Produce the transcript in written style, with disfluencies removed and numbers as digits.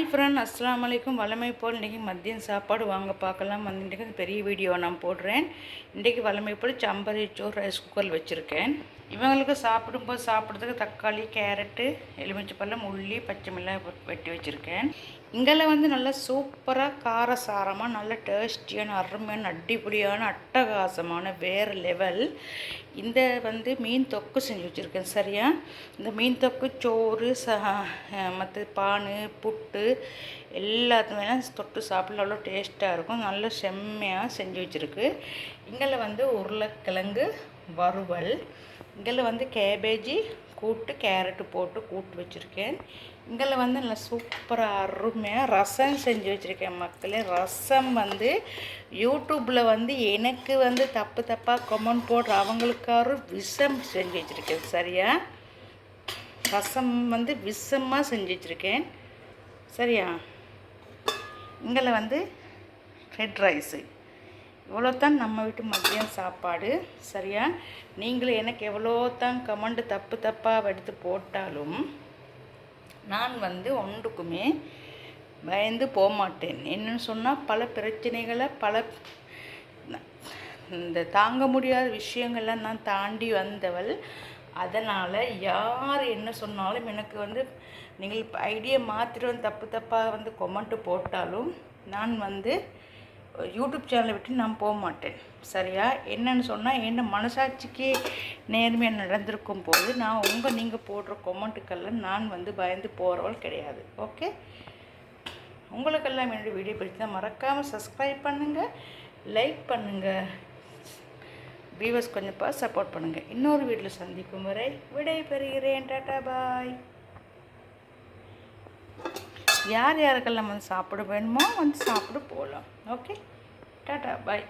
Hi friend, அஸ்ஸலாமு அலைக்கும். வழமை போல் இன்றைக்கி மதியம் சாப்பாடு வாங்க பார்க்கலாம். இன்றைக்கி பெரிய வீடியோ நான் போடுறேன். இன்றைக்கி வழமை போல் சம்பரி சோறு ரைஸ் குக்கரில் வச்சுருக்கேன். இவங்களுக்கு சாப்பிட்றதுக்கு தக்காளி, கேரட்டு, எலுமிச்சைப்பழம், உள்ளி, பச்சை மிளகாய் வெட்டி வச்சுருக்கேன். இங்கெல்லாம் நல்லா சூப்பராக காரசாரமாக நல்ல டேஸ்டியான அருமையான அடிப்பொடியான அட்டகாசமான வேறு லெவல் இந்த மீன் தொக்கு செஞ்சு வச்சுருக்கேன். சரியா, இந்த மீன் தொக்கு சோறு மற்ற பான் புட்டு எல்லாத்துமே தொட்டு சாப்பிட அவ்வளோ டேஸ்ட்டாக இருக்கும். நல்ல செம்மையாக செஞ்சு வச்சுருக்கு. இங்கே உருளைக்கிழங்கு வறுவல், இங்கே கேபேஜி கூட்டு, கேரட்டு போட்டு கூட்டு வச்சுருக்கேன். இங்கே நல்லா சூப்பராக அருமையாக ரசம் செஞ்சு வச்சுருக்கேன். மக்களே, ரசம் யூடியூப்பில் எனக்கு தப்பாக கமெண்ட் போடுற அவங்களுக்காரு விஷம் செஞ்சு வச்சுருக்கேன். சரியா, ரசம் விஷமாக செஞ்சு வச்சுருக்கேன். சரியா, இங்கே ரெட் ரைஸு. இவ்வளோ தான் நம்ம வீட்டு மதியம் சாப்பாடு. சரியா, நீங்களும் எனக்கு எவ்வளோ தான் கமெண்ட் தப்பாக எடுத்து போட்டாலும் நான் ஒன்றுக்குமே பயந்து போக மாட்டேன். என்னன்னு சொன்னால் பல பிரச்சனைகளை இந்த தாங்க முடியாத விஷயங்கள்லாம் நான் தாண்டி வந்தவள். அதனால் யார் என்ன சொன்னாலும் எனக்கு நீங்கள் ஐடியா மாற்றிட்டு தப்பாக கொமெண்ட்டு போட்டாலும் நான் யூடியூப் சேனலை விட்டு நான் போக மாட்டேன். சரியா, என்னன்னு சொன்னால் என்ன மனசாட்சிக்கு நேர்மையாக நடந்திருக்கும் போது நான் நீங்கள் போடுற கொமெண்ட்டுக்கெல்லாம் நான் பயந்து போகிறவள் கிடையாது. ஓகே, உங்களுக்கெல்லாம் என்னுடைய வீடியோ பிடிச்சா மறக்காமல் சப்ஸ்கிரைப் பண்ணுங்கள், லைக் பண்ணுங்கள், வியூவர்ஸ் கொஞ்சம் சப்போர்ட் பண்ணுங்கள். இன்னொரு வீட்டில் சந்திக்கும் வரை விடை பெறுகிறேன். டாட்டா பாய். யார் யாருக்கெல்லாம் சாப்பிட வேணுமோ சாப்பிட போகலாம். ஓகே, டாட்டா பாய்.